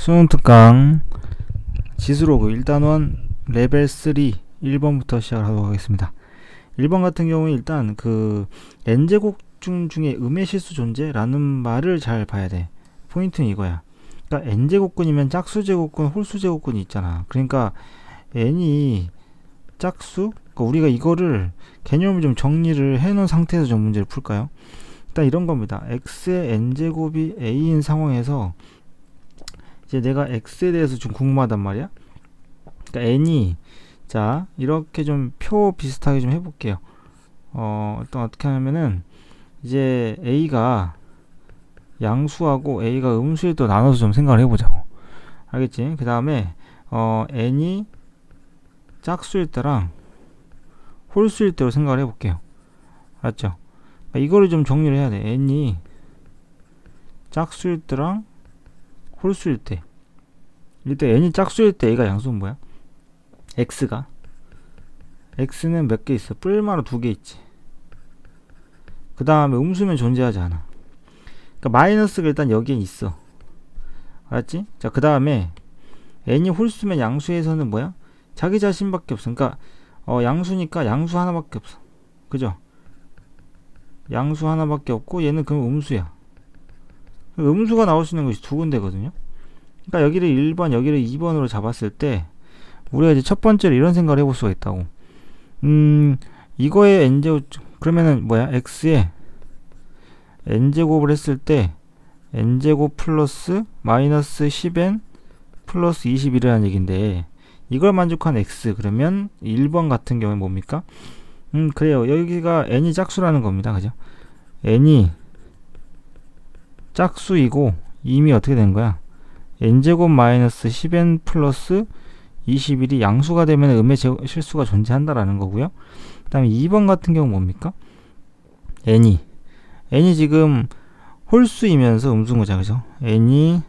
수능 특강 지수로그 1단원 레벨 3 1번부터 시작을 하도록 하겠습니다. 1번 같은 경우는 일단 그 n제곱중 중에 음의 실수 존재라는 말을 잘 봐야 돼. 포인트는 이거야. 그러니까 n제곱근이면 짝수제곱근, 홀수제곱근이 있잖아. 그러니까 n이 짝수? 그러니까 우리가 이거를 개념을 좀 정리를 해놓은 상태에서 좀 문제를 풀까요? 일단 이런 겁니다. x의 n제곱이 a인 상황에서 이제 내가 x에 대해서 좀 궁금하단 말이야. 그러니까 n이 자 이렇게 좀 표 비슷하게 좀 해볼게요. 일단 어떻게 하냐면은 이제 a가 양수하고 a가 음수에 또 나눠서 좀 생각을 해보자고. 알겠지? 그 다음에 n이 짝수일 때랑 홀수일 때로 생각을 해볼게요. 알았죠? 그러니까 이거를 좀 정리를 해야 돼. n이 짝수일 때랑 홀수일 때. 일단 n이 짝수일 때 a가 양수는 뭐야? x는 몇 개 있어? 뿔마로 2개 있지. 그 다음에 음수면 존재하지 않아. 그러니까 마이너스가 일단 여기에 있어. 알았지? 자, 그 다음에 n이 홀수면 양수에서는 뭐야? 자기 자신밖에 없어. 그러니까 양수니까 양수 하나밖에 없어. 그죠? 양수 하나밖에 없고 얘는 그럼 음수야. 음수가 나올 수 있는 것이 두 군데거든요. 그러니까 여기를 1번, 여기를 2번으로 잡았을 때 우리가 이제 첫 번째로 이런 생각을 해볼 수가 있다고. 이거의 n제곱, 그러면은 뭐야? x에 n제곱을 했을 때 n제곱 플러스 마이너스 10n 플러스 21이라는 얘기인데, 이걸 만족한 x, 그러면 1번 같은 경우에 뭡니까? 그래요. 여기가 n이 짝수라는 겁니다. 그죠? n이 짝수이고 이미 어떻게 된 거야? n제곱 마이너스 10n 플러스 21이 양수가 되면 음의 실수가 존재한다라는 거고요. 그 다음에 2번 같은 경우 뭡니까? n이 지금 홀수이면서 음수인 거죠. 그죠? n이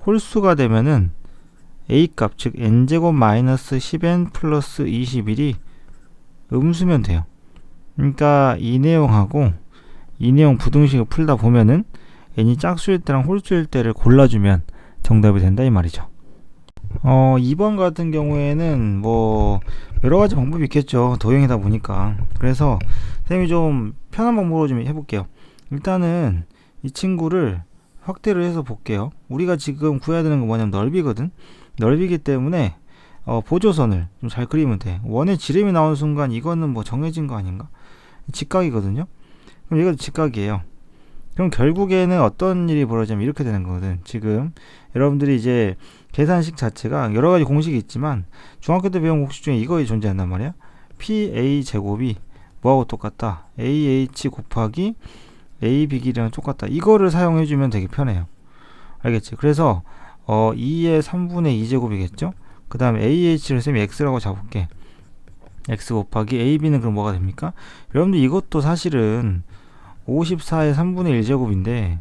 홀수가 되면은 a 값, 즉 n제곱 마이너스 10n 플러스 21이 음수면 돼요. 그러니까 이 내용하고 이 내용 부등식을 풀다 보면은 n이 짝수일 때랑 홀수일 때를 골라주면 정답이 된다 이 말이죠. 2번 같은 경우에는 뭐 여러가지 방법이 있겠죠. 도형이다 보니까. 그래서 선생님이 좀 편한 방법으로 좀 해볼게요. 일단은 이 친구를 확대를 해서 볼게요. 우리가 지금 구해야 되는 건 뭐냐면 넓이거든. 넓이기 때문에 보조선을 좀 잘 그리면 돼. 원의 지름이 나오는 순간 이거는 뭐 정해진 거 아닌가? 직각이거든요. 그럼 이것도 직각이에요. 그럼 결국에는 어떤 일이 벌어지냐면 이렇게 되는 거거든. 지금 여러분들이 이제 계산식 자체가 여러 가지 공식이 있지만 중학교 때 배운 공식 중에 이거에 존재한단 말이야. PA 제곱이 뭐하고 똑같다? AH 곱하기 AB 길이랑 똑같다. 이거를 사용해주면 되게 편해요. 알겠지? 그래서 2의 3분의 2제곱이겠죠? 그 다음에 AH를 쌤이 X라고 잡을게. X 곱하기 AB는 그럼 뭐가 됩니까? 여러분들 이것도 사실은 54의 3분의 1제곱인데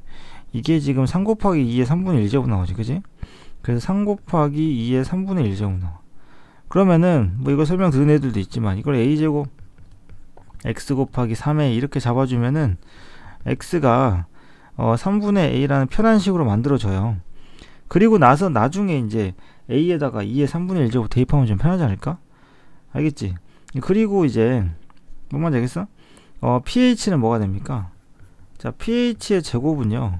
이게 지금 3 곱하기 2의 3분의 1제곱 나오지, 그지? 그래서 3 곱하기 2의 3분의 1제곱 나와. 그러면은 뭐 이거 설명 들은 애들도 있지만 이걸 a제곱 x 곱하기 3a 이렇게 잡아주면은 x가 3분의 a라는 편한 식으로 만들어져요. 그리고 나서 나중에 이제 a에다가 2의 3분의 1제곱 대입하면 좀 편하지 않을까? 알겠지? 그리고 이제 뭔 말인지 알겠어? pH는 뭐가 됩니까? 자, pH의 제곱은요,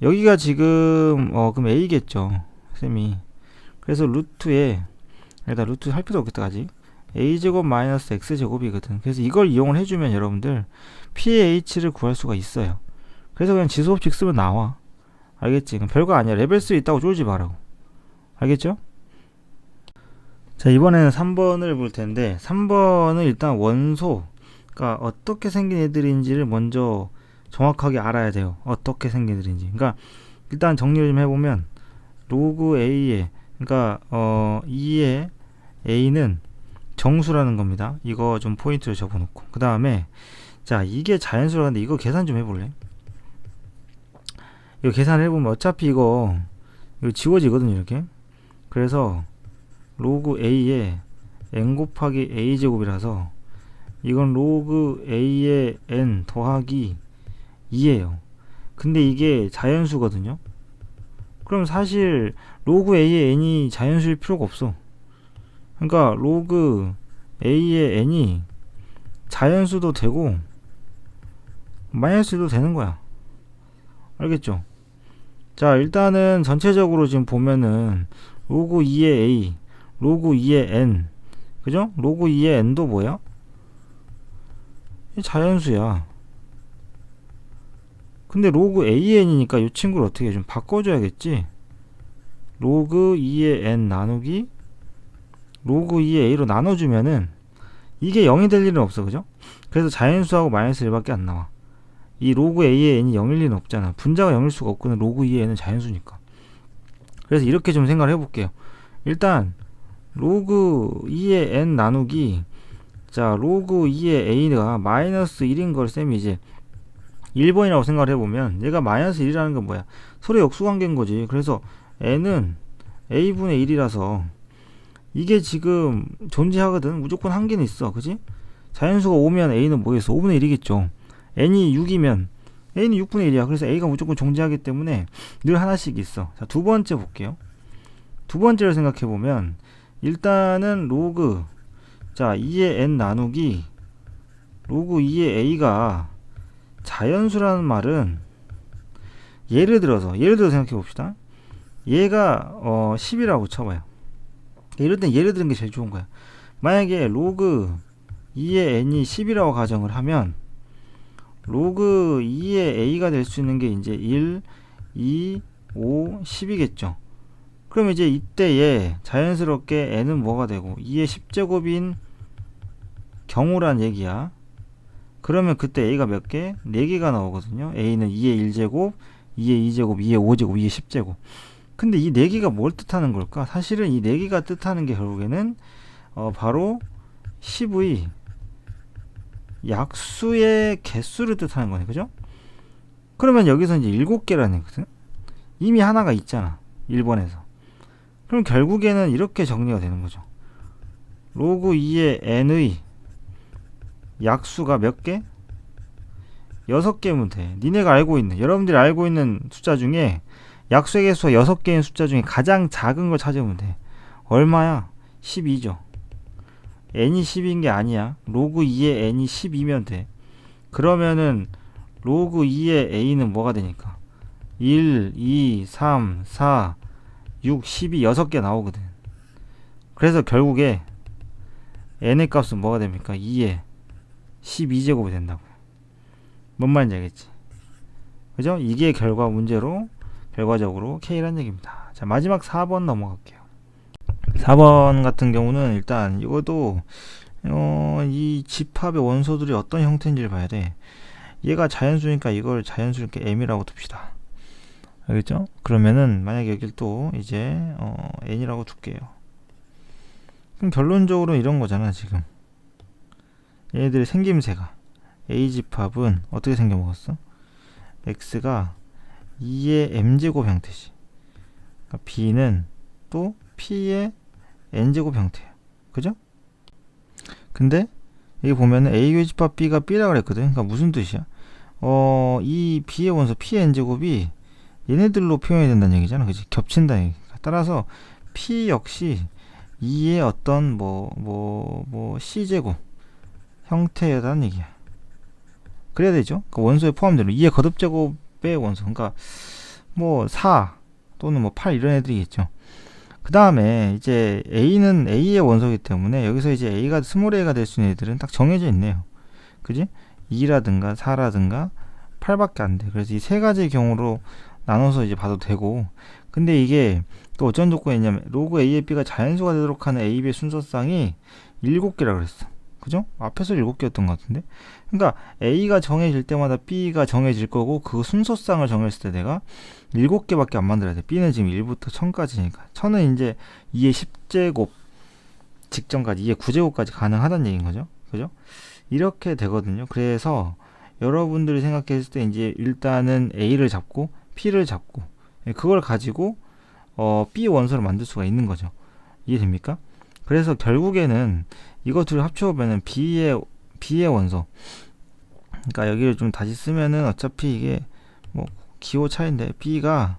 여기가 지금 그럼 a겠죠, 쌤이. 그래서 루트에 여기다 루트 할 필요 없겠다, 아직. a제곱 마이너스 x제곱이거든. 그래서 이걸 이용을 해주면 여러분들 pH를 구할 수가 있어요. 그래서 그냥 지수법칙 쓰면 나와. 알겠지? 별거 아니야. 레벨 3 있다고 쫄지 말라고. 알겠죠? 자, 이번에는 3번을 볼 텐데 3번은 일단 원소가 어떻게 생긴 애들인지를 먼저 정확하게 알아야 돼요. 어떻게 생긴 애들인지. 그러니까 일단 정리를 좀 해보면 로그 a에, 그러니까 2의 a는 정수라는 겁니다. 이거 좀 포인트를 적어놓고, 그 다음에 자, 이게 자연수라는데 이거 계산 좀 해볼래? 이거 계산을 해보면 어차피 이거 지워지거든요, 이렇게. 그래서 로그 a에 n 곱하기 a 제곱이라서 이건 로그 a에 n 더하기 2예요. 근데 이게 자연수거든요. 그럼 사실 로그 a의 n이 자연수일 필요가 없어. 그러니까 로그 a의 n이 자연수도 되고 마이너스도 되는 거야. 알겠죠? 자, 일단은 전체적으로 지금 보면은 로그 2의 a, 로그 2의 n, 그죠? 로그 2의 n도 뭐야? 자연수야. 근데 로그 AN이니까 이 친구를 어떻게 좀 바꿔줘야겠지? 로그 2의 n 나누기 로그 2의 a로 나눠주면은 이게 0이 될 일은 없어, 그죠? 그래서 자연수하고 마이너스 1밖에 안 나와. 이 로그 a의 n이 0일 리는 없잖아. 분자가 0일 수가 없거든. 로그 2의 n은 자연수니까. 그래서 이렇게 좀 생각을 해볼게요. 일단 로그 2의 n 나누기, 자, 로그 2의 a가 마이너스 1인 걸 쌤이 이제 1번이라고 생각을 해보면, 얘가 마이너스 1이라는 건 뭐야? 서로 역수관계인 거지. 그래서 n은 a분의 1이라서 이게 지금 존재하거든. 무조건 한계는 있어, 그지? 자연수가 5면 a는 뭐겠어? 5분의 1이겠죠. n이 6이면 a는 6분의 1이야. 그래서 a가 무조건 존재하기 때문에 늘 하나씩 있어. 자, 두 번째 볼게요. 두 번째를 생각해보면 일단은 로그, 자, 2의 n 나누기 로그 2의 a가 자연수라는 말은, 예를 들어서 생각해봅시다. 얘가 10이라고 쳐봐요. 이럴 땐 예를 드는 게 제일 좋은 거야. 만약에 로그 2의 n이 10이라고 가정을 하면 로그 2의 a가 될 수 있는 게 이제 1, 2, 5, 10이겠죠. 그럼 이제 이때에 자연스럽게 n은 뭐가 되고 2의 10제곱인 경우란 얘기야. 그러면 그때 a가 몇 개? 4개가 나오거든요. a는 2의 1제곱, 2의 2제곱, 2의 5제곱, 2의 10제곱. 근데 이 4개가 뭘 뜻하는 걸까? 사실은 이 4개가 뜻하는 게 결국에는 바로 10의 약수의 개수를 뜻하는 거네. 그죠? 그러면 여기서 이제 7개라는 거거든. 이미 하나가 있잖아. 1번에서. 그럼 결국에는 이렇게 정리가 되는 거죠. 로그 2의 n의 약수가 몇 개? 6개면 돼. 니네가 알고 있는, 여러분들이 알고 있는 숫자 중에 약수의 개수가 6개인 숫자 중에 가장 작은 걸 찾으면 돼. 얼마야? 12죠. n이 10인 게 아니야. 로그 2의 n이 12면 돼. 그러면은 로그 2의 a는 뭐가 되니까? 1, 2, 3, 4, 6, 12, 6개 나오거든. 그래서 결국에 n의 값은 뭐가 됩니까? 2에 12제곱이 된다고. 뭔 말인지 알겠지? 그죠? 이게 결과적으로 K란 얘기입니다. 자, 마지막 4번 넘어갈게요. 4번 같은 경우는 일단 이것도 이 집합의 원소들이 어떤 형태인지를 봐야 돼. 얘가 자연수니까 이걸 자연수 이렇게 m이라고 둡시다. 알겠죠? 그러면은 만약에 여길 또 이제 n이라고 둘게요. 그럼 결론적으로 이런 거잖아. 지금 얘네들의 생김새가, A집합은 어떻게 생겨먹었어? X가 2의 m제곱 형태지. 그러니까 B는 또 P의 n제곱 형태야. 그죠? 근데 여기 보면은 A 교집합 B가 B라 그랬거든. 그러니까 무슨 뜻이야? 이 B의 원소 P의 n제곱이 얘네들로 표현이 된다는 얘기잖아. 그치? 겹친다는 얘기. 따라서 P 역시 2의 어떤 C제곱 형태라는 얘기야. 그래야 되죠. 그 원소에 포함되는 2의 거듭제곱의 원소. 그러니까 4 또는 8 이런 애들이겠죠. 그 다음에 이제 A는 A의 원소이기 때문에 여기서 이제 A가 스몰 A가 될 수 있는 애들은 딱 정해져 있네요. 그지? 2라든가 4라든가 8밖에 안 돼. 그래서 이 세 가지 경우로 나눠서 이제 봐도 되고, 근데 이게 또 어떤 조건이 있냐면 로그 A의 B가 자연수가 되도록 하는 A, B의 순서쌍이 7개라 그랬어. 그죠? 앞에서 7개였던 것 같은데. 그러니까 A가 정해질 때마다 B가 정해질 거고, 그 순서쌍을 정했을 때 내가 7개밖에 안 만들어야 돼. B는 지금 1부터 1000까지니까 1000은 이제 2의 10제곱 직전까지 2의 9제곱까지 가능하다는 얘기인 거죠. 그죠? 이렇게 되거든요. 그래서 여러분들이 생각했을 때 이제 일단은 A를 잡고 P를 잡고 그걸 가지고 B 원소를 만들 수가 있는 거죠. 이해됩니까? 그래서 결국에는 이거 둘을 합쳐보면은 B의 원소, 그러니까 여기를 좀 다시 쓰면은 어차피 이게 기호 차인데 B가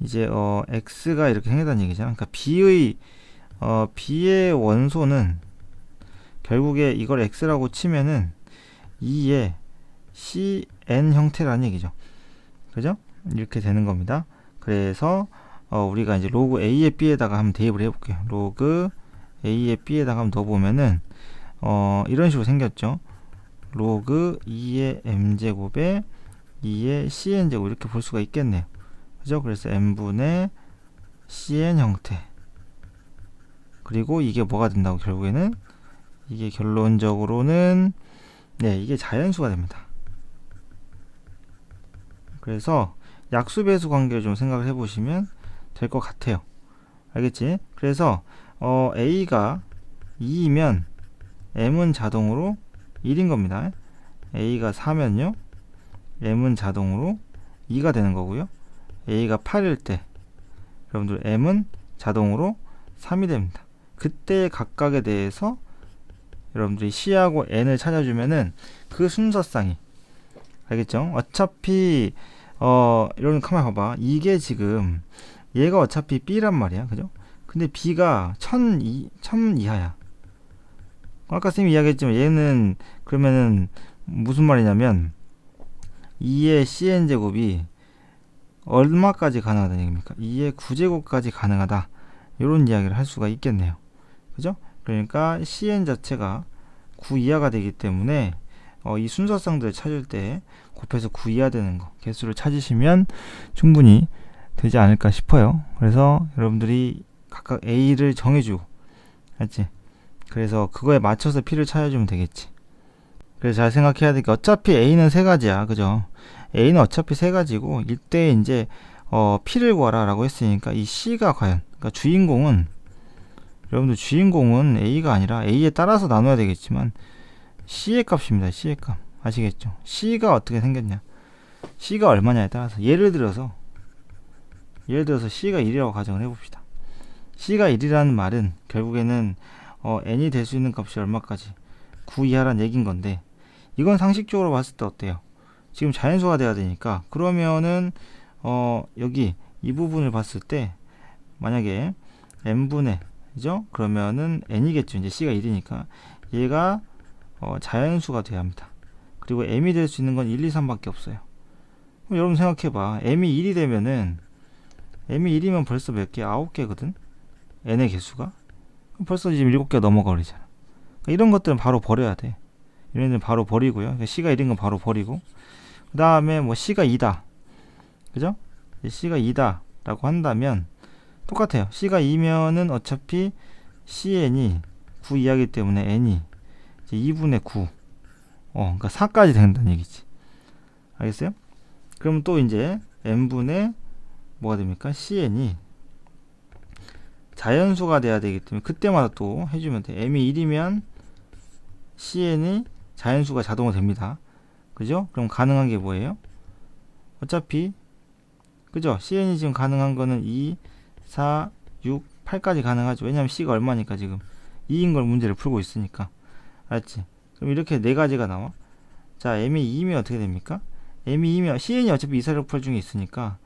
이제 x가 이렇게 생겼다는 얘기잖아. 그러니까 b의 원소는 결국에 이걸 x라고 치면은 2의 cn 형태라는 얘기죠. 그죠? 이렇게 되는 겁니다. 그래서 우리가 이제 로그 a의 b에다가 한번 대입을 해볼게요. 로그 a의 b에다가 한번 넣어보면은 이런 식으로 생겼죠. 로그 2의 m제곱에 2의 cn제곱 이렇게 볼 수가 있겠네요. 그죠? 그래서 m분의 cn 형태. 그리고 이게 뭐가 된다고 결국에는 이게 결론적으로는 네, 이게 자연수가 됩니다. 그래서 약수배수 관계를 좀 생각을 해보시면 될 것 같아요. 알겠지? 그래서 a가 2이면 m은 자동으로 1인 겁니다. a가 4면요 m은 자동으로 2가 되는 거고요. a가 8일 때 여러분들 m은 자동으로 3이 됩니다. 그때 각각에 대해서 여러분들이 c하고 n을 찾아주면은 그 순서상이 알겠죠? 어차피 여러분 가만히 봐봐. 이게 지금 얘가 어차피 b란 말이야. 그죠? 근데 b가 1000 이하야. 아까 쌤이 이야기했지만 얘는 그러면은 무슨 말이냐면 2의 cn제곱이 얼마까지 가능하다는 얘기입니까? 2의 9제곱까지 가능하다. 이런 이야기를 할 수가 있겠네요. 그죠? 그러니까 cn 자체가 9 이하가 되기 때문에 이 순서상들을 찾을 때 곱해서 9 이하 되는 거 개수를 찾으시면 충분히 되지 않을까 싶어요. 그래서 여러분들이 각각 a를 정해주고 알지? 그래서 그거에 맞춰서 p를 찾아주면 되겠지. 그래서 잘 생각해야 될 게 어차피 a는 세 가지야. 그죠? a는 어차피 세 가지고 이때 이제 p를 구하라 라고 했으니까 이 c가 과연 그러니까 여러분들 주인공은 a가 아니라 a에 따라서 나눠야 되겠지만 c의 값입니다. c의 값 아시겠죠? c가 어떻게 생겼냐, c가 얼마냐에 따라서 예를 들어서 c가 1이라고 가정을 해봅시다. c가 1이라는 말은 결국에는 n이 될 수 있는 값이 얼마까지 9 이하란 얘긴 건데 이건 상식적으로 봤을 때 어때요? 지금 자연수가 돼야 되니까 그러면은 여기 이 부분을 봤을 때 만약에 n분의 그죠? 그러면은 n이겠죠. 이제 c가 1이니까 얘가 자연수가 돼야 합니다. 그리고 m이 될 수 있는 건 1, 2, 3밖에 없어요. 그럼 여러분 생각해봐. m이 1이 되면은 m이 1이면 벌써 몇 개? 9개거든? n의 개수가? 벌써 지금 7개가 넘어가 버리잖아. 그러니까 이런 것들은 바로 버려야 돼. 이런 애들은 바로 버리고요. 그러니까 c가 1인 건 바로 버리고 그 다음에 뭐 c가 2다. 그죠? c가 2다 라고 한다면 똑같아요. c가 2면은 어차피 cn이 9 이하기 때문에 n이 이제 2분의 9 그러니까 4까지 된다는 얘기지. 알겠어요? 그럼 또 이제 n분의 뭐가 됩니까? cn이 자연수가 돼야 되기 때문에 그때마다 또 해주면 돼. m이 1이면 cn이 자연수가 자동으로 됩니다. 그죠? 그럼 가능한 게 뭐예요? 어차피 그죠? cn이 지금 가능한 거는 2, 4, 6, 8까지 가능하죠. 왜냐면 c가 얼마니까 지금 2인 걸 문제를 풀고 있으니까. 알았지? 그럼 이렇게 네 가지가 나와. 자, m이 2면 어떻게 됩니까? m이 2면 cn이 어차피 2, 4, 6, 8 중에 있으니까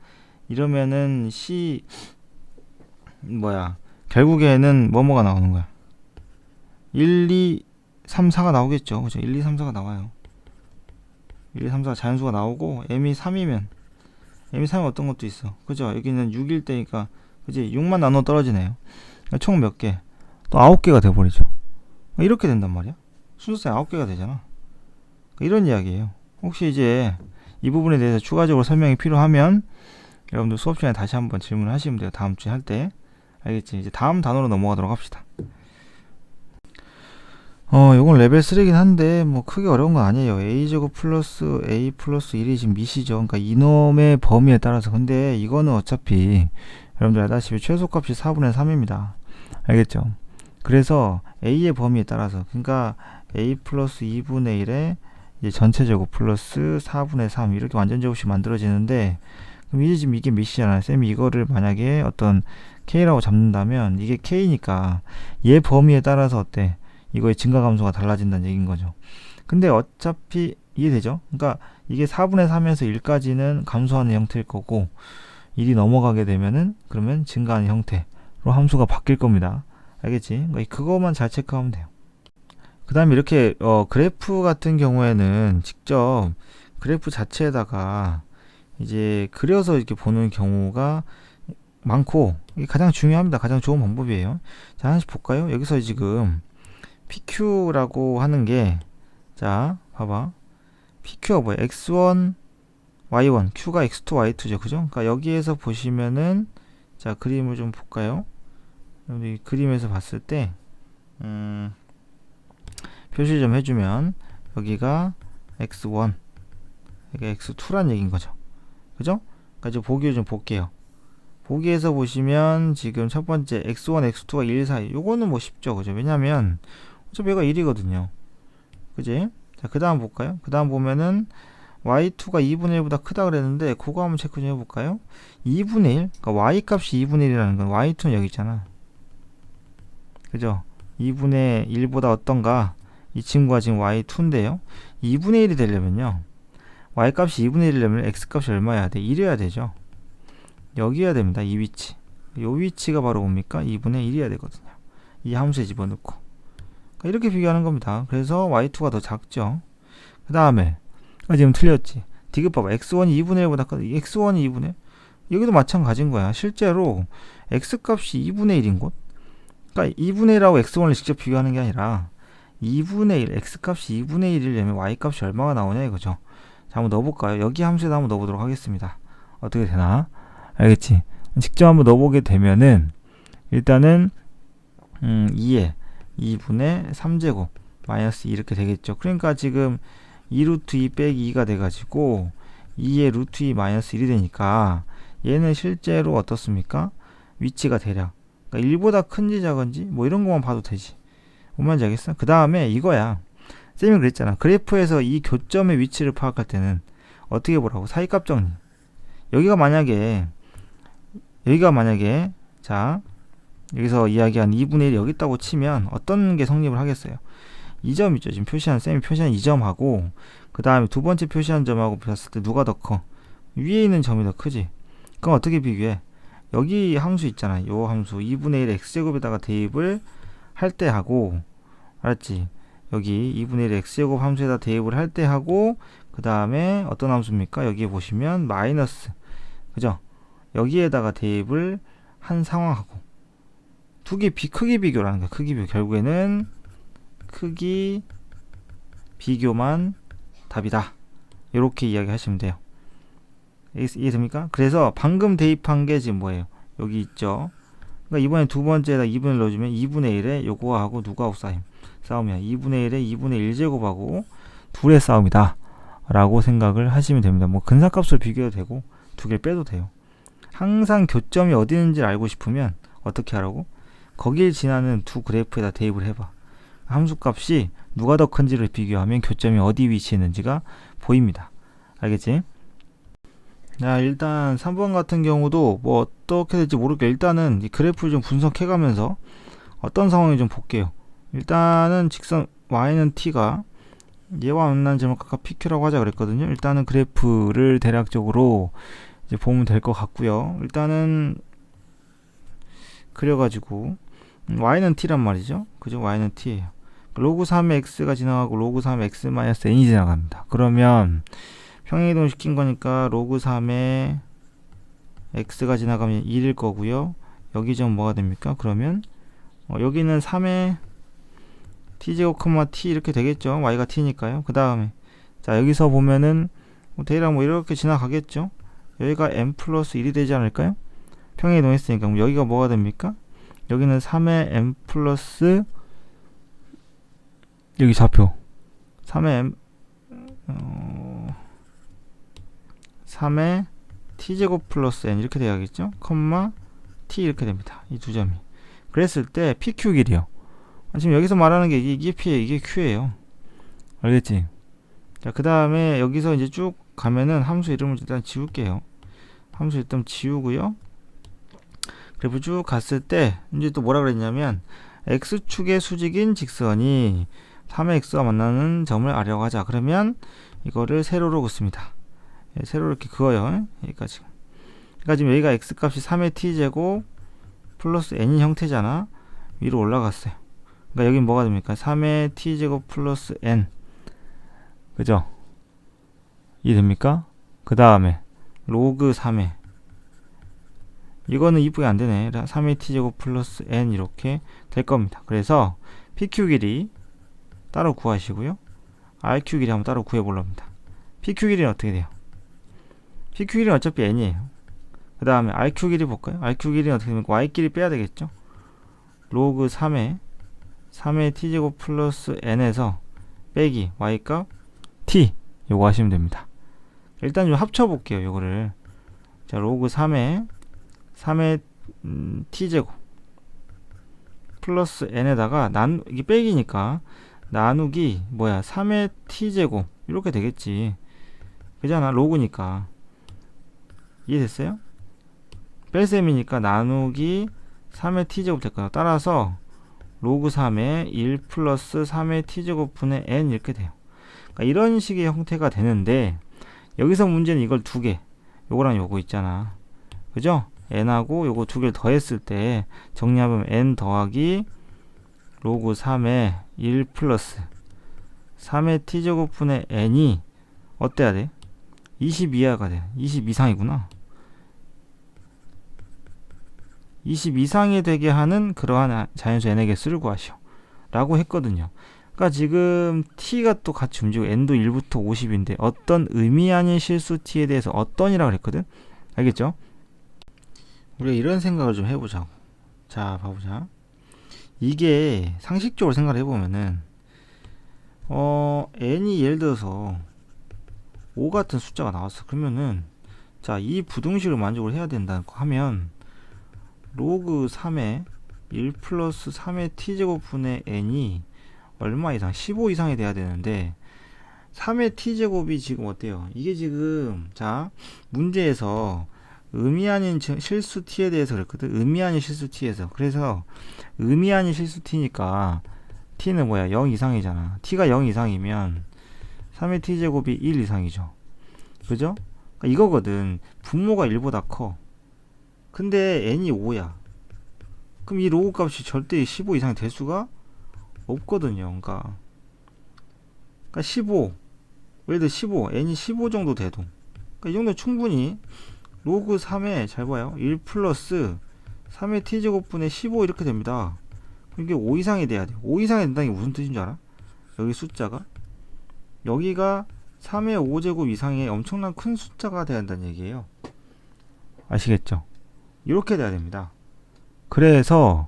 이러면은 결국에는 뭐가 나오는 거야? 1, 2, 3, 4가 나오겠죠. 그죠? 1, 2, 3, 4가 나와요. 1, 2, 3, 4 자연수가 나오고 m이 3이면 어떤 것도 있어. 그죠? 여기는 6일 때니까 그지? 6만 나눠 떨어지네요. 그러니까 총 몇 개? 또 9개가 돼버리죠. 이렇게 된단 말이야. 순서상 9개가 되잖아. 이런 이야기예요. 혹시 이제 이 부분에 대해서 추가적으로 설명이 필요하면 여러분들 수업 시간에 다시 한번 질문을 하시면 돼요. 다음 주에 할 때. 알겠지? 이제 다음 단어로 넘어가도록 합시다. 요건 레벨 3긴 한데 뭐 크게 어려운 건 아니에요. a제곱 플러스 a 플러스 1이 지금 미시죠. 그러니까 이놈의 범위에 따라서. 근데 이거는 어차피 여러분들 알다시피 최소값이 4분의 3입니다. 알겠죠? 그래서 a의 범위에 따라서 그러니까 a 플러스 2분의 1에 이제 전체 제곱 플러스 4분의 3 이렇게 완전 제곱식 만들어지는데 그럼 이제 지금 이게 몇이잖아요. 쌤이 이거를 만약에 어떤 k라고 잡는다면 이게 k니까 얘 범위에 따라서 어때? 이거의 증가 감소가 달라진다는 얘기인 거죠. 근데 어차피 이해되죠? 그러니까 이게 4분의 3에서 1까지는 감소하는 형태일 거고 1이 넘어가게 되면은 그러면 증가하는 형태로 함수가 바뀔 겁니다. 알겠지? 그거만 잘 체크하면 돼요. 그 다음에 이렇게 그래프 같은 경우에는 직접 그래프 자체에다가 이제 그려서 이렇게 보는 경우가 많고, 이게 가장 중요합니다. 가장 좋은 방법이에요. 자, 하나씩 볼까요? 여기서 지금 PQ라고 하는 게, 자, 봐봐. PQ가 뭐야? X1, Y1, Q가 X2, Y2죠. 그죠? 그러니까 여기에서 보시면은, 자, 그림을 좀 볼까요? 여기 그림에서 봤을 때, 표시 좀 해주면, 여기가 X1, 여기가 X2란 얘기인 거죠. 그죠? 그러니까 이제 보기 좀 볼게요. 보기에서 보시면 지금 첫 번째 X1, X2가 1 사이, 요거는 뭐 쉽죠. 그죠? 왜냐면 어차피 얘가 1이거든요. 그지? 자, 그 다음 볼까요? 그 다음 보면은 Y2가 2분의 1보다 크다 그랬는데 그거 한번 체크 좀 해볼까요? 2분의 1? 그러니까 Y 값이 2분의 1이라는 건 Y2는 여기 있잖아. 그죠? 2분의 1보다 어떤가? 이 친구가 지금 Y2인데요. 2분의 1이 되려면요. Y 값이 2분의 1이려면 X 값이 얼마여야 돼? 1이어야 되죠. 여기여야 됩니다. 이 위치. 이 위치가 바로 뭡니까? 2분의 1이어야 되거든요. 이 함수에 집어넣고. 그러니까 이렇게 비교하는 겁니다. 그래서 Y2가 더 작죠. 그 다음에 지금 틀렸지. 디귿 봐봐. X1이 2분의 1보다 크다. X1이 2분의 1. 여기도 마찬가지인 거야. 실제로 X 값이 2분의 1인 곳. 그러니까 2분의 1하고 X1을 직접 비교하는 게 아니라 2분의 1, X 값이 2분의 1이려면 Y 값이 얼마가 나오냐 이거죠. 자, 한번 넣어볼까요? 여기 함수에다 한번 넣어보도록 하겠습니다. 어떻게 되나? 알겠지? 직접 한번 넣어보게 되면은 일단은 2에 2분의 3제곱 마이너스 2 이렇게 되겠죠. 그러니까 지금 2 루트 2 빼기 2가 돼가지고 2에 루트 2 마이너스 1이 되니까 얘는 실제로 어떻습니까? 위치가 대략 그러니까 1보다 큰지 작은지 뭐 이런 것만 봐도 되지. 뭔 말인지 알겠어? 그 다음에 이거야. 쌤이 그랬잖아. 그래프에서 이 교점의 위치를 파악할 때는 어떻게 보라고? 사이값 정리. 여기가 만약에 자, 여기서 이야기한 2분의 1이 여기 있다고 치면 어떤 게 성립을 하겠어요? 이 점 있죠. 지금 쌤이 표시한 이 점하고 그 다음에 두 번째 표시한 점하고 봤을 때 누가 더 커? 위에 있는 점이 더 크지. 그럼 어떻게 비교해? 여기 함수 있잖아. 요 함수 2분의 1 x제곱에다가 대입을 할 때 하고, 알았지? 여기 2분의 1 x제곱 함수에다 대입을 할 때 하고, 그 다음에 어떤 함수입니까? 여기 보시면 마이너스, 그죠? 여기에다가 대입을 한 상황하고 두 개 크기 비교라는 거야. 크기 비교. 결국에는 크기 비교만 답이다. 이렇게 이야기 하시면 돼요. 이해됩니까? 그래서 방금 대입한 게 지금 뭐예요? 여기 있죠. 그러니까 이번에 두 번째에다 2분의 1 넣어주면 2분의 1에 요거하고 누가하고 싸움이야. 2분의 1에 2분의 1제곱하고 둘의 싸움이다 라고 생각을 하시면 됩니다. 뭐 근사값을 비교해도 되고 두 개를 빼도 돼요. 항상 교점이 어디 있는지 알고 싶으면 어떻게 하라고? 거길 지나는 두 그래프에다 대입을 해봐. 함수값이 누가 더 큰지를 비교하면 교점이 어디 위치에 있는지가 보입니다. 알겠지? 자, 일단 3번 같은 경우도 뭐 어떻게 될지 모르겠고 일단은 이 그래프를 좀 분석해가면서 어떤 상황이 좀 볼게요. 일단은 직선 y는 t가 얘와 만나는 점을 각각 pq라고 하자 그랬거든요. 일단은 그래프를 대략적으로 이제 보면 될 것 같고요. 일단은 그려가지고 y는 t란 말이죠. 그죠? y는 t예요. 로그 3의 x가 지나가고 로그 3의 x 마이너스 n이 지나갑니다. 그러면 평행이동 시킨 거니까 로그 3의 x가 지나가면 1일 거고요. 여기 점 뭐가 됩니까? 그러면 여기는 3의 t제곱 t 이렇게 되겠죠. y가 t니까요. 그 다음에 자 여기서 보면은 대략 뭐 이렇게 지나가겠죠. 여기가 n 플러스 1이 되지 않을까요? 평행이동 했으니까 그럼 여기가 뭐가 됩니까? 여기는 3의 n 플러스 여기 좌표 3의 3의 t제곱 플러스 n 이렇게 돼야겠죠? 컴마 t 이렇게 됩니다. 이 두 점이. 그랬을 때 pq 길이요. 지금 여기서 말하는 게 이게 p에 이게 q예요. 알겠지? 자, 그 다음에 여기서 이제 쭉 가면은 함수 이름을 일단 지울게요. 함수 일단 지우고요. 그래프 쭉 갔을 때 이제 또 뭐라 그랬냐면 x축의 수직인 직선이 3의 x와 만나는 점을 아려고 하자. 그러면 이거를 세로로 긋습니다. 세로로 이렇게 그어요. 여기까지. 그러니까 지금 여기가 x값이 3의 t제곱 플러스 n인 형태잖아. 위로 올라갔어요. 그러니까 여긴 뭐가 됩니까? 3의 t제곱 플러스 n. 그죠? 이 됩니까? 그 다음에 로그 3의, 이거는 이쁘게 안되네. 3의 t제곱 플러스 n 이렇게 될 겁니다. 그래서 pq 길이 따로 구하시고요, rq 길이 한번 따로 구해보려 합니다. pq 길이는 어떻게 돼요? pq 길이는 어차피 n이에요. 그 다음에 rq 길이 볼까요? rq 길이는 어떻게 됩니까? y 길이 빼야 되겠죠? 로그 3의 t제곱 플러스 n에서 빼기 y값 t, 요거 하시면 됩니다. 일단 좀 합쳐볼게요. 요거를. 자, 로그 3의 t제곱 플러스 n에다가 이게 빼기니까 나누기 3의 t제곱 이렇게 되겠지. 그잖아, 로그니까. 이해됐어요? 뺄셈이니까 나누기 3의 t제곱 될 거예요. 따라서 로그 3의 1 플러스 3의 t제곱 분의 n 이렇게 돼요. 그러니까 이런 식의 형태가 되는데, 여기서 문제는 이걸 두 개, 요거랑 요거 있잖아. 그죠? n하고 요거 두 개를 더했을 때 정리하면 n 더하기 로그 3의 1 플러스 3의 t제곱 분의 n이 어때야 돼? 20 이하가 돼. 20 이상이구나. 20 이상이 되게 하는 그러한 자연수 n의 개수를 구하시오 라고 했거든요. 그러니까 지금 t가 또 같이 움직이고 n도 1부터 50인데 어떤 의미 아닌 실수 t에 대해서 어떤이라고 그랬거든. 알겠죠? 우리가 이런 생각을 좀 해보자고. 자, 봐보자. 이게 상식적으로 생각을 해보면은 n이 예를 들어서 5 같은 숫자가 나왔어. 그러면은 자, 이 부등식을 만족을 해야 된다고 하면 로그 3의 1 플러스 3의 t제곱 분의 n이 얼마 이상? 15 이상이 돼야 되는데 3의 t제곱이 지금 어때요? 이게 지금 자, 문제에서 의미 아닌 실수 t에 대해서 그랬거든. 의미 아닌 실수 t에서. 그래서 의미 아닌 실수 t니까 t는 0 이상이잖아. t가 0 이상이면 3의 t제곱이 1 이상이죠. 그죠? 그러니까 이거거든. 분모가 1보다 커. 근데 n이 5야. 그럼 이 로그 값이 절대 15 이상이 될 수가 없거든요. 그러니까 15, 예를 들어 15, n이 15 정도 돼도, 그러니까 이 정도 충분히 로그 3에 잘 봐요. 1 플러스 3의 t제곱분의 15 이렇게 됩니다. 이게 5 이상이 돼야 돼. 5 이상이 된다는 게 무슨 뜻인 줄 알아? 여기 숫자가 여기가 3의 5제곱 이상의 엄청난 큰 숫자가 돼야 한다는 얘기예요. 아시겠죠? 이렇게 돼야 됩니다. 그래서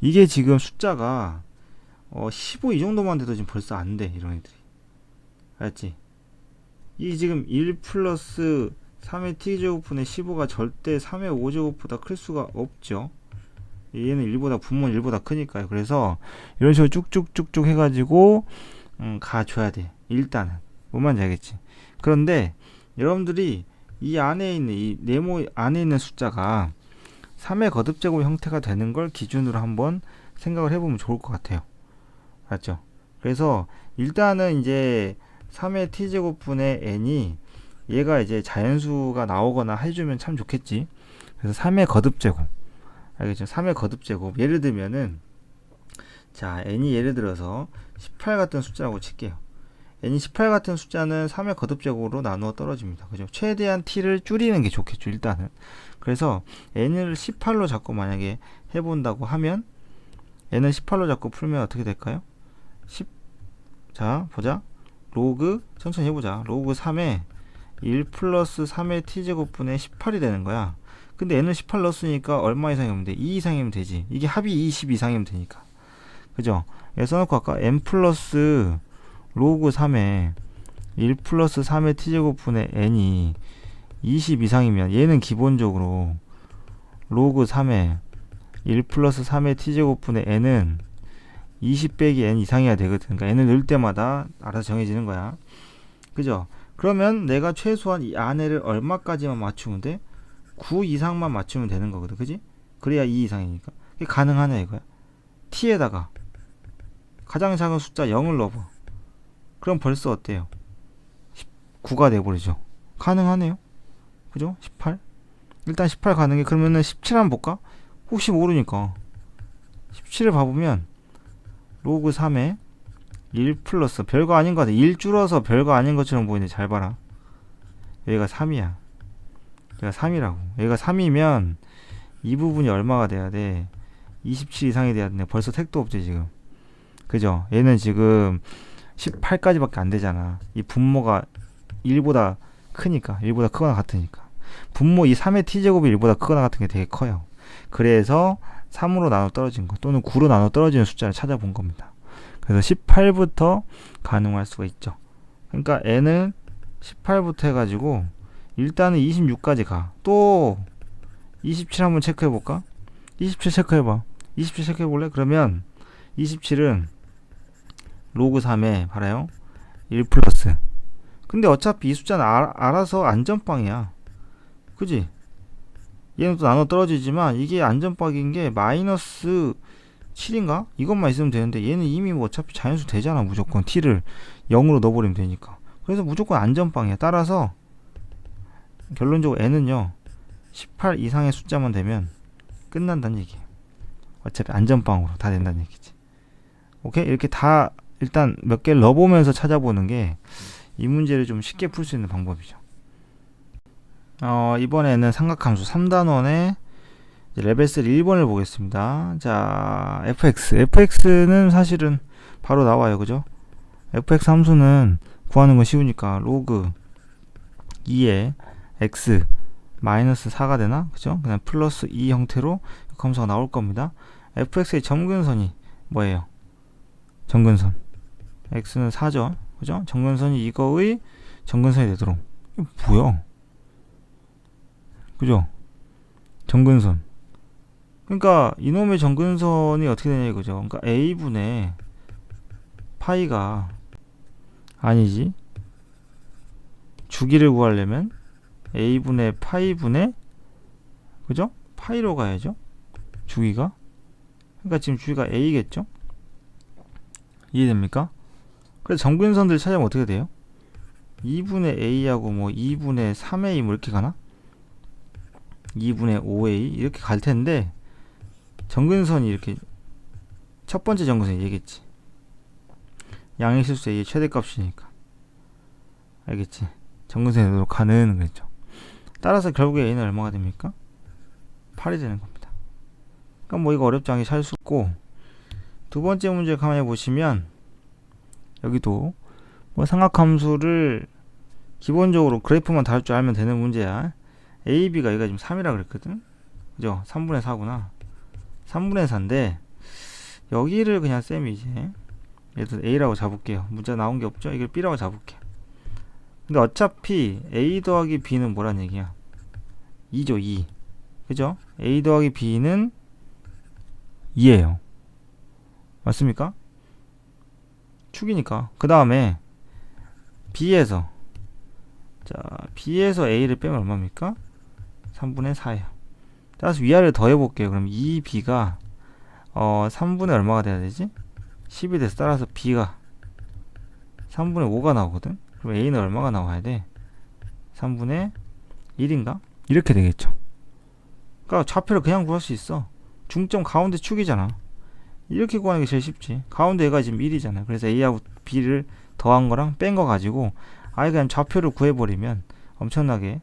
이게 지금 숫자가 15 이 정도만 돼도 지금 벌써 안 돼. 이런 애들이. 알았지? 이 지금 1 플러스 3의 t제곱분의 15가 절대 3의 5제곱보다 클 수가 없죠. 얘는 1보다 분모는 1보다 크니까요. 그래서 이런 식으로 쭉쭉쭉쭉 해가지고 가줘야 돼. 일단은. 뭔 말인지 알겠지? 그런데 여러분들이 이 안에 있는 이 네모 안에 있는 숫자가 3의 거듭제곱 형태가 되는 걸 기준으로 한번 생각을 해보면 좋을 것 같아요. 맞죠? 그래서 일단은 이제 3의 t제곱분의 n이 얘가 이제 자연수가 나오거나 해주면 참 좋겠지. 그래서 3의 거듭제곱. 알겠죠? 3의 거듭제곱. 예를 들면은 자, n이 예를 들어서 18 같은 숫자라고 칠게요. n이 18 같은 숫자는 3의 거듭제곱으로 나누어 떨어집니다. 그죠? 최대한 t를 줄이는 게 좋겠죠, 일단은. 그래서 n을 18로 잡고 만약에 해본다고 하면 n을 18로 잡고 풀면 어떻게 될까요? 자, 보자. 로그, 천천히 해보자. 로그 3에 1 플러스 3의 t제곱분의 18이 되는 거야. 근데 n을 18 넣었으니까 얼마 이상이면 돼? 2 이상이면 되지. 이게 합이 20 이상이면 되니까. 그죠? 얘 써놓고 아까 n 플러스 로그 3에 1 플러스 3의 t제곱분의 n이 20 이상이면 얘는 기본적으로 로그 3에 1 플러스 3의 t제곱분의 n은 20 빼기 n 이상이어야 되거든. 그러니까 n을 넣을 때마다 알아서 정해지는 거야. 그죠? 그러면 내가 최소한 이 안에를 얼마까지만 맞추면 돼? 9 이상만 맞추면 되는 거거든. 그지? 그래야 2 이상이니까. 그게 가능하냐 이거야. t에다가 가장 작은 숫자 0을 넣어봐. 그럼 벌써 어때요? 19가 돼버리죠. 가능하네요. 그죠? 18. 일단 18 가능해. 그러면은 17 한번 볼까? 혹시 모르니까 17을 봐보면 로그 3에 1 플러스 별거 아닌 것 같아. 1 줄어서 별거 아닌 것처럼 보이는데 잘 봐라. 여기가 3이야. 여기가 3이라고. 여기가 3이면 이 부분이 얼마가 돼야 돼? 27 이상이 돼야 되네. 벌써 택도 없지 지금. 그죠? 얘는 지금 18까지밖에 안 되잖아. 이 분모가 1보다 크니까. 1보다 크거나 같으니까. 분모 이 3의 t제곱이 1보다 크거나 같은 게 되게 커요. 그래서 3으로 나눠 떨어진 거 또는 9로 나눠 떨어지는 숫자를 찾아본 겁니다. 그래서 18부터 가능할 수가 있죠. 그러니까 n은 18부터 해가지고 일단은 26까지 가. 또 27 한번 체크해볼까? 27 체크해봐. 27 체크해볼래? 그러면 27은 로그 3에 봐라요. 1 플러스. 근데 어차피 이 숫자는 알아서 안전빵이야. 그지? 얘는 또 나눠 떨어지지만 이게 안전빵인 게 마이너스 7인가? 이것만 있으면 되는데 얘는 이미 뭐 어차피 자연수 되잖아. 무조건 t를 0으로 넣어버리면 되니까. 그래서 무조건 안전빵이야. 따라서 결론적으로 n은요 18 이상의 숫자만 되면 끝난다는 얘기예요. 어차피 안전빵으로 다 된다는 얘기지. 오케이? 이렇게 다 일단 몇 개를 넣어보면서 찾아보는 게 이 문제를 좀 쉽게 풀 수 있는 방법이죠. 이번에는 삼각함수 3단원의 레벨 3 1번을 보겠습니다. 자, fx는 사실은 바로 나와요. 그죠? fx 함수는 구하는 건 쉬우니까 로그 2에 x 마이너스 4가 되나? 그죠? 그냥 플러스 2 형태로 함수가 나올 겁니다. fx의 점근선이 뭐예요? 점근선 x는 4죠. 그죠? 점근선이 이거의 점근선이 되도록. 이게 뭐야? 그죠? 점근선. 그러니까 이놈의 점근선이 어떻게 되냐 이거죠. 그러니까 a분의 파이가 아니지. 주기를 구하려면 a분의 파이분의 그죠? 파이로 가야죠. 주기가. 그러니까 지금 주기가 a겠죠? 이해됩니까? 그래서 점근선들 찾으면 어떻게 돼요? 2분의 a하고 뭐 2분의 3a 뭐 이렇게 가나? 2분의 5a 이렇게 갈 텐데 점근선이 이렇게 첫 번째 점근선이 얘겠지. 양의 실수 a의 최대값이니까. 알겠지? 점근선으로 가는 거죠. 따라서 결국에 a는 얼마가 됩니까? 8이 되는 겁니다. 그러니까 뭐 이거 어렵지 않게 잘 쓰고 두 번째 문제 가만히 보시면 여기도 뭐 삼각함수를 기본적으로 그래프만 다룰 줄 알면 되는 문제야. a, b가 얘가 지금 3이라 그랬거든. 그죠? 3분의 4구나. 3분의 4인데 여기를 그냥 쌤이 이제 얘도 a라고 잡을게요. 문자 나온 게 없죠? 이걸 b라고 잡을게요. 근데 어차피 a 더하기 b는 뭐란 얘기야? 2죠. 2. 그죠? a 더하기 b는 2예요. 맞습니까? 축이니까. 그 다음에 b에서 a를 빼면 얼마입니까? 3분의 4예요. 따라서 위아래를 더해볼게요. 그럼 2b가 3분의 얼마가 돼야 되지? 10이 돼서 따라서 b가 3분의 5가 나오거든. 그럼 a는 얼마가 나와야 돼? 3분의 1인가? 이렇게 되겠죠. 그러니까 좌표를 그냥 구할 수 있어. 중점 가운데 축이잖아. 이렇게 구하는 게 제일 쉽지. 가운데 얘가 지금 1이잖아. 그래서 a하고 b를 더한 거랑 뺀 거 가지고 아예 그냥 좌표를 구해버리면 엄청나게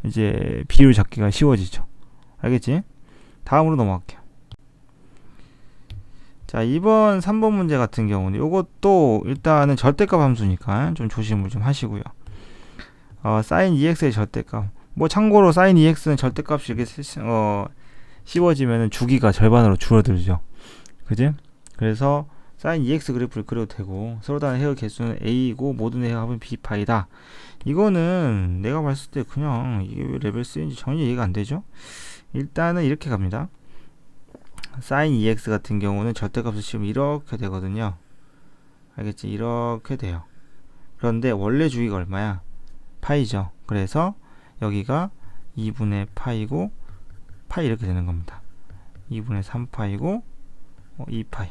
이제 비율 잡기가 쉬워지죠. 알겠지? 다음으로 넘어갈게요. 자, 이번 3번 문제 같은 경우는 요것도 일단은 절대값 함수니까 좀 조심을 좀 하시고요. sin 2x의 절대값. 뭐 참고로 sin 2x는 절대값이 이렇게 씌워지면은 주기가 절반으로 줄어들죠. 그지? 그래서 sin 2x 그래프를 그려도 되고 서로 다른 헤어 개수는 a이고 모든 헤어 합은 b파이다. 이거는 내가 봤을 때 그냥 이게 왜 레벨 3인지 전혀 이해가 안 되죠? 일단은 이렇게 갑니다. sin 2x 같은 경우는 절대값을 치면 이렇게 되거든요. 알겠지? 이렇게 돼요. 그런데 원래 주기가 얼마야? 파이죠. 그래서 여기가 2분의 파이고 파이 이렇게 되는 겁니다. 2분의 3파이고 2파이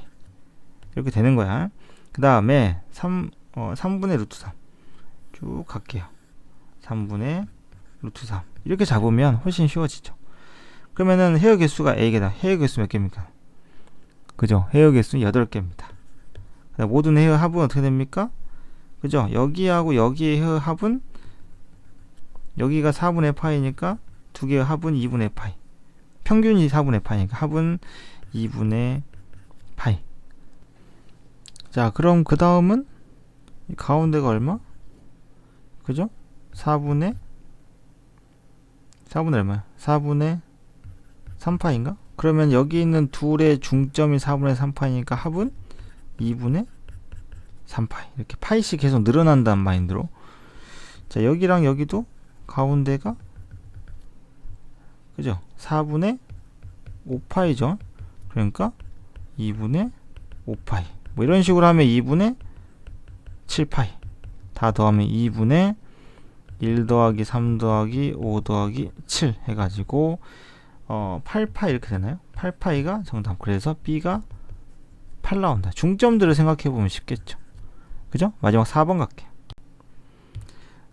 이렇게 되는 거야. 그 다음에 3분의 루트 3 쭉 갈게요. 3분의 루트 3 이렇게 잡으면 훨씬 쉬워지죠. 그러면은 헤어 개수가 A개다. 헤어 개수 몇 개입니까? 그죠? 헤어 개수는 8개입니다. 모든 헤어 합은 어떻게 됩니까? 그죠? 여기하고 여기의 헤어 합은 여기가 4분의 파이니까 두 개의 합은 2분의 파이. 평균이 4분의 파이니까 합은 2분의 파이. 자, 그럼 그 다음은 가운데가 얼마? 그죠? 4분의 얼마야? 4분의 3파인가? 그러면 여기 있는 둘의 중점이 4분의 3파이니까 합은 2분의 3파이. 이렇게 파이씩 계속 늘어난다는 마인드로. 자, 여기랑 여기도 가운데가 그죠? 4분의 5파이죠. 그러니까 2분의 5파이. 뭐 이런 식으로 하면 2분의 7파이. 다 더하면 2분의 1 더하기 3 더하기 5 더하기 7 해가지고 8파이 이렇게 되나요? 8파이가 정답. 그래서 B가 8 나온다. 중점들을 생각해보면 쉽겠죠. 그죠? 마지막 4번 갈게요.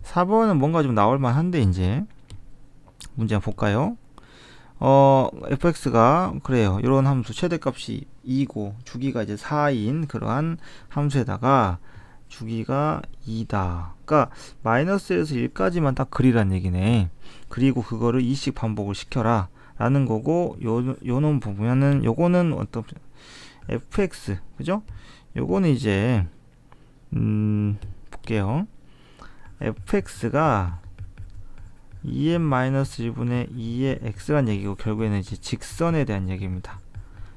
4번은 뭔가 좀 나올만 한데 이제 문제 한번 볼까요? fx가 그래요. 이런 함수 최대값이 2고 주기가 이제 4인 그러한 함수에다가 주기가 2다. 그러니까 마이너스 1에서 1까지만 딱 그리란 얘기네. 그리고 그거를 2씩 반복을 시켜라 라는 거고, 요놈 보면은 요거는 어떤 fx 그죠? 요거는 이제 볼게요. fx가 2n-1분의 2의 x란 얘기고, 결국에는 이제 직선에 대한 얘기입니다.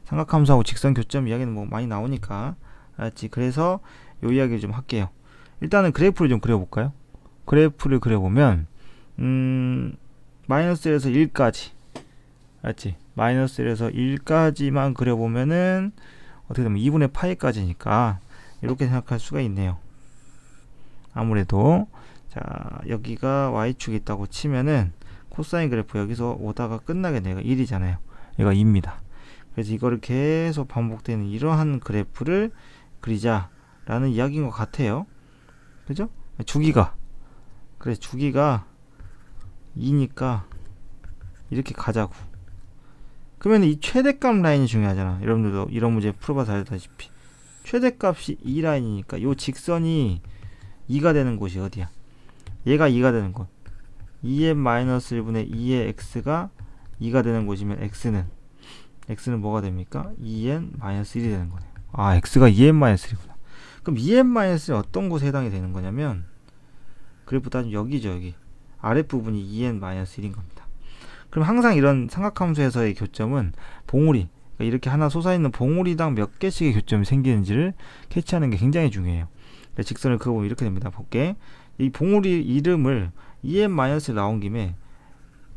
삼각함수하고 직선 교점 이야기는 뭐 많이 나오니까 알았지? 그래서 요 이야기를 좀 할게요. 일단은 그래프를 좀 그려볼까요? 그래프를 그려보면 마이너스 1에서 1까지 알았지? 마이너스 1에서 1까지만 그려보면은 어떻게 되면 2분의 파이까지니까 이렇게 생각할 수가 있네요. 아무래도 자, 여기가 y축이 있다고 치면은 코사인 그래프 여기서 오다가 끝나겠네요. 1이잖아요. 얘가 2입니다. 그래서 이거를 계속 반복되는 이러한 그래프를 그리자라는 이야기인 것 같아요. 그죠? 주기가 그래, 주기가 2니까 이렇게 가자고. 그러면 이 최대값 라인이 중요하잖아. 여러분들도 이런 문제 풀어봐서 알다시피 최대값이 2 라인이니까 요 직선이 2가 되는 곳이 어디야? 얘가 2가 되는 곳. 2n-1분의 2의 x가 2가 되는 곳이면 x는 뭐가 됩니까? 2n-1이 되는 거네요. 아, x가 2n-1이구나. 그럼 2n-1이 어떤 곳에 해당이 되는 거냐면, 그래프 따지면 여기죠. 여기 아랫부분이 2n-1인 겁니다. 그럼 항상 이런 삼각함수에서의 교점은 봉우리, 그러니까 이렇게 하나 솟아있는 봉우리당 몇 개씩의 교점이 생기는지를 캐치하는 게 굉장히 중요해요. 그러니까 직선을 그어보면 이렇게 됩니다. 볼게. 이 봉우리 이름을 2n- 나온 김에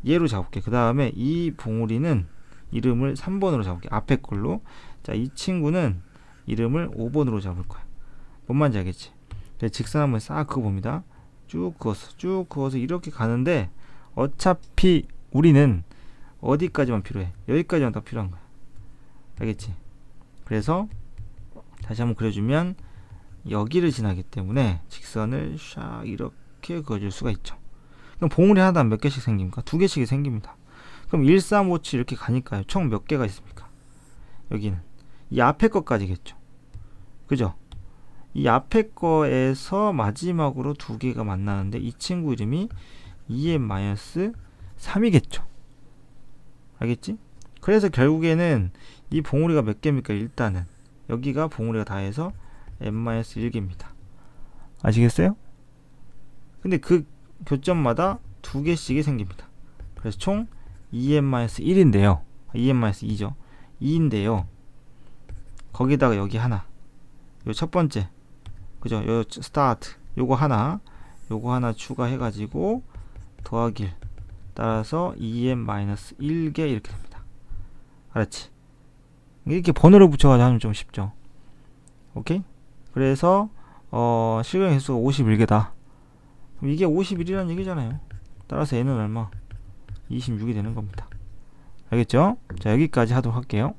얘로 잡을게. 그 다음에 이 봉우리는 이름을 3번으로 잡을게. 앞에 걸로. 자, 이 친구는 이름을 5번으로 잡을 거야. 뭔 말인지 알겠지? 직선 한번 싹 그어봅니다. 쭉 그어서 이렇게 가는데, 어차피 우리는 어디까지만 필요해? 여기까지만 딱 필요한 거야. 알겠지? 그래서 다시 한번 그려주면 여기를 지나기 때문에 직선을 샥 이렇게 그어줄 수가 있죠. 그럼 봉우리 하나당 몇 개씩 생깁니까? 2개씩이 생깁니다. 그럼 1, 3, 5, 7 이렇게 가니까요. 총 몇 개가 있습니까? 여기는 이 앞에 것까지겠죠. 그죠? 이 앞에 거에서 마지막으로 2개가 만나는데 이 친구 이름이 2n-3이겠죠. 알겠지? 그래서 결국에는 이 봉우리가 몇 개입니까? 일단은 여기가 봉우리가 다 해서 n-1개입니다. 아시겠어요? 근데 그 교점마다 2개씩이 생깁니다. 그래서 총 2n-1인데요. 2n-2죠. 2인데요. 거기다가 여기 하나. 요 첫 번째. 그죠? 요 스타트. 요거 하나 추가해가지고 더하기를 따라서 2n-1개 이렇게 됩니다. 알았지? 이렇게 번호를 붙여가지고 하면 좀 쉽죠. 오케이? 그래서 실행 횟수가 51개다. 그럼 이게 51이라는 얘기잖아요. 따라서 n은 얼마? 26이 되는 겁니다. 알겠죠? 자, 여기까지 하도록 할게요.